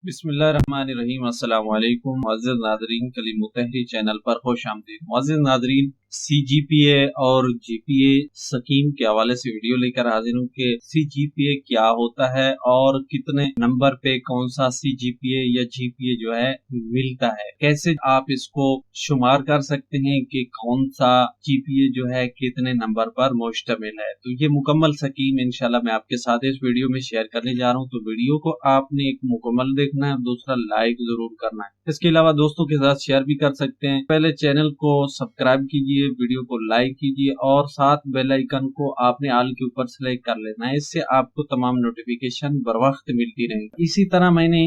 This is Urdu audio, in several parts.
بسم اللہ الرحمن الرحیم۔ السلام علیکم معزز ناظرین، کلیم التحری چینل پر خوش آمدید۔ معزز ناظرین، سی جی پی اے اور جی پی اے سکیم کے حوالے سے ویڈیو لے کر حاضر ہوں کہ سی جی پی اے کیا ہوتا ہے اور کتنے نمبر پہ کون سا سی جی پی اے یا جی پی اے جو ہے ملتا ہے، کیسے آپ اس کو شمار کر سکتے ہیں کہ کون سا جی پی اے جو ہے کتنے نمبر پر مشتمل ہے۔ تو یہ مکمل سکیم انشاءاللہ میں آپ کے ساتھ اس ویڈیو میں شیئر کرنے جا رہا ہوں، تو ویڈیو کو آپ نے ایک مکمل دیکھنا ہے، دوسرا لائک ضرور کرنا ہے۔ اس کے علاوہ دوستوں کے ساتھ شیئر بھی کر سکتے ہیں۔ پہلے چینل کو سبسکرائب کیجئے، ویڈیو کو لائک کیجئے اور ساتھ بیل آئیکن کو آپ نے آل کے اوپر سلیکٹ کر لینا ہے، اس سے آپ کو تمام نوٹیفیکیشن بر وقت ملتی رہے گی۔ اسی طرح میں نے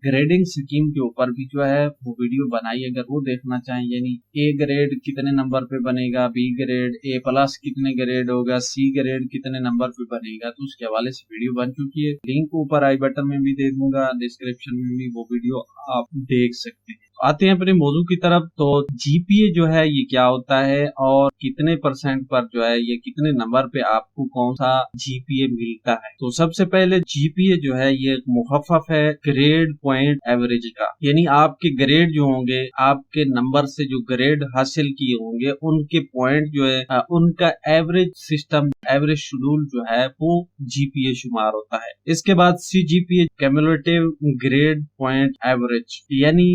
گریڈنگ سکیم کے اوپر بھی جو ہے وہ ویڈیو بنائی، اگر وہ دیکھنا چاہیں، یعنی اے گریڈ کتنے نمبر پہ بنے گا، بی گریڈ، اے پلس کتنے گریڈ ہوگا، سی گریڈ کتنے نمبر پہ بنے گا، تو اس کے حوالے سے ویڈیو بن چکی ہے۔ لنک اوپر آئی بٹن میں بھی دے دوں گا، ڈسکرپشن میں بھی وہ ویڈیو آپ دیکھ سکتے ہیں۔ آتے ہیں اپنے موضوع کی طرف۔ تو جی پی اے جو ہے یہ کیا ہوتا ہے اور کتنے پرسنٹ پر جو ہے یہ کتنے نمبر پہ آپ کو کون سا جی پی اے ملتا ہے۔ تو سب سے پہلے جی پی اے جو ہے یہ مخفف ہے گریڈ پوائنٹ ایوریج کا، یعنی آپ کے گریڈ جو ہوں گے، آپ کے نمبر سے جو گریڈ حاصل کیے ہوں گے ان کے پوائنٹ جو ہے ان کا ایوریج سسٹم، ایوریج شیڈول جو ہے وہ جی پی اے شمار ہوتا ہے۔ اس کے بعد سی جی پی اے کیمولیٹیو گریڈ پوائنٹ ایوریج، یعنی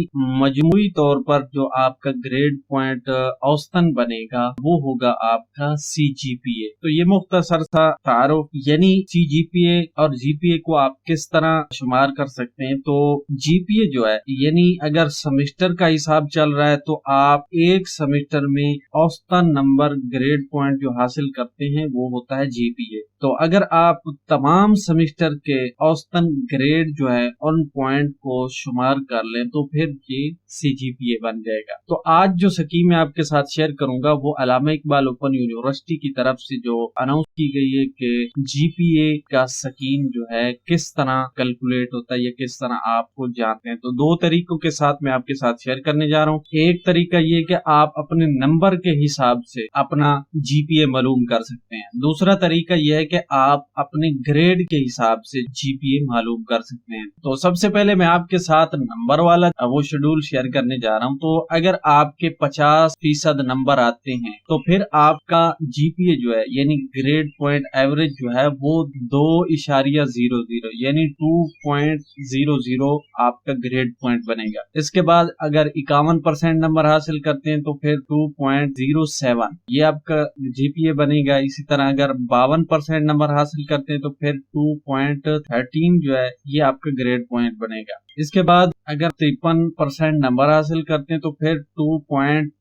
مجموعی طور پر جو آپ کا گریڈ پوائنٹ اوسطن بنے گا وہ ہوگا آپ کا سی جی پی اے۔ تو یہ مختصر سا تعارف، یعنی سی جی پی اے اور جی پی اے کو آپ کس طرح شمار کر سکتے ہیں۔ تو جی پی اے جو ہے یعنی اگر سیمسٹر کا حساب چل رہا ہے تو آپ ایک سیمسٹر میں اوسطن نمبر گریڈ پوائنٹ جو حاصل کرتے ہیں وہ ہوتا ہے جی پی اے۔ تو اگر آپ تمام سیمسٹر کے اوسطن گریڈ جو ہے ان پوائنٹ کو شمار کر لیں تو پھر یہ سی جی پی اے بن جائے گا۔ تو آج جو سکیم میں آپ کے ساتھ شیئر کروں گا وہ علامہ اقبال اوپن یونیورسٹی کی طرف سے جو اناؤنس کی گئی ہے کہ جی پی اے کا سکیم جو ہے کس طرح کیلکولیٹ ہوتا ہے یا کس طرح آپ کو جانتے ہیں۔ تو دو طریقوں کے ساتھ میں آپ کے ساتھ شیئر کرنے جا رہا ہوں۔ ایک طریقہ یہ کہ آپ اپنے نمبر کے حساب سے اپنا جی پی اے معلوم کر سکتے ہیں، دوسرا طریقہ یہ ہے کہ آپ اپنے گریڈ کے حساب سے جی پی اے معلوم کر سکتے ہیں۔ تو سب سے پہلے میں آپ کے ساتھ نمبر والا وہ شیڈول شیئر کرنے جا رہا ہوں۔ تو اگر آپ کے 50% نمبر آتے ہیں تو پھر آپ کا جی پی اے جو ہے یعنی گریڈ پوائنٹ ایوریج جو ہے وہ 2.00 یعنی 2.00 آپ کا گریڈ پوائنٹ بنے گا۔ اس کے بعد اگر 51% نمبر حاصل کرتے ہیں تو پھر 2.07 یہ آپ کا جی پی اے بنے گا۔ اسی طرح اگر 52% نمبر حاصل کرتے ہیں تو پھر 2.13 جو ہے یہ آپ کا گریڈ پوائنٹ بنے گا۔ اس کے بعد اگر 53% نمبر حاصل کرتے ہیں تو پھر 2.20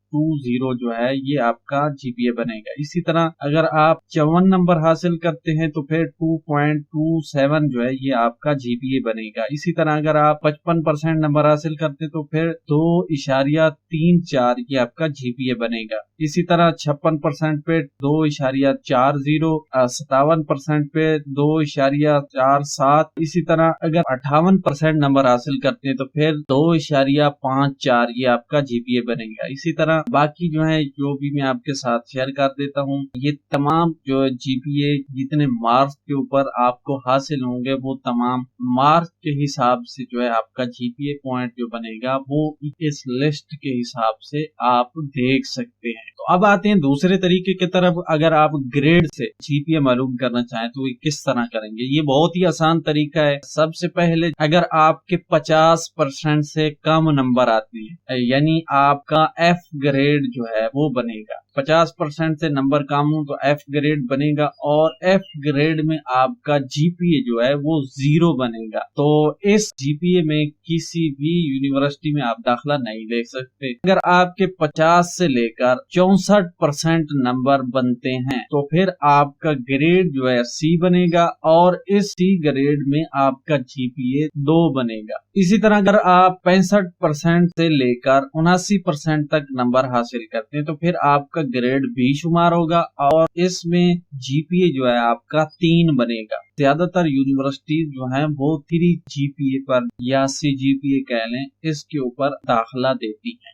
جو ہے یہ آپ کا جی پی اے بنے گا۔ اسی طرح اگر آپ 54 نمبر حاصل کرتے ہیں تو پھر 2.27 جو ہے یہ آپ کا جی پی اے بنے گا۔ اسی طرح اگر آپ 55% نمبر حاصل کرتے ہیں تو پھر 2.34 یہ آپ کا جی پی اے بنے گا۔ اسی طرح 56% پہ 2.40، 57% پہ 2.47، اسی طرح اگر 58% نمبر حاصل کرتے ہیں تو پھر 2.54 یہ آپ کا جی پی اے بنے گا۔ اسی طرح باقی جو ہے جو بھی میں آپ کے ساتھ شیئر کر دیتا ہوں، یہ تمام جو جی پی اے جتنے مارکس کے اوپر آپ کو حاصل ہوں گے وہ تمام مارکس کے حساب سے جو ہے آپ کا جی پی اے پوائنٹ جو بنے گا وہ اس لسٹ کے حساب سے آپ دیکھ سکتے ہیں۔ تو اب آتے ہیں دوسرے طریقے کی طرف۔ اگر آپ گریڈ سے جی پی اے معلوم کرنا چاہیں تو یہ کس طرح کریں گے؟ یہ بہت ہی آسان طریقہ ہے۔ سب سے پہلے اگر آپ کے 50% سے کم نمبر آتے ہیں یعنی آپ کا ایف گریڈ جو ہے وہ بنے گا۔ 50% سے نمبر کم ہوں تو ایف گریڈ بنے گا، اور ایف گریڈ میں آپ کا جی پی اے جو ہے وہ 0 بنے گا۔ تو اس جی پی اے میں کسی بھی یونیورسٹی میں آپ داخلہ نہیں لے سکتے۔ اگر آپ کے 50 سے لے کر 64% نمبر بنتے ہیں تو پھر آپ کا گریڈ جو ہے سی بنے گا، اور اس سی گریڈ میں آپ کا جی پی اے 2 بنے گا۔ اسی طرح اگر آپ 65% سے لے کر 79% تک نمبر حاصل کرتے ہیں تو پھر آپ کا گریڈ بھی شمار ہوگا، اور اس میں جی پی اے جو ہے آپ کا 3 بنے گا۔ زیادہ تر یونیورسٹیز جو ہیں وہ 3 جی پی اے پر یا سی جی پی اے کہہ لیں اس کے اوپر داخلہ دیتی ہیں۔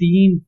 3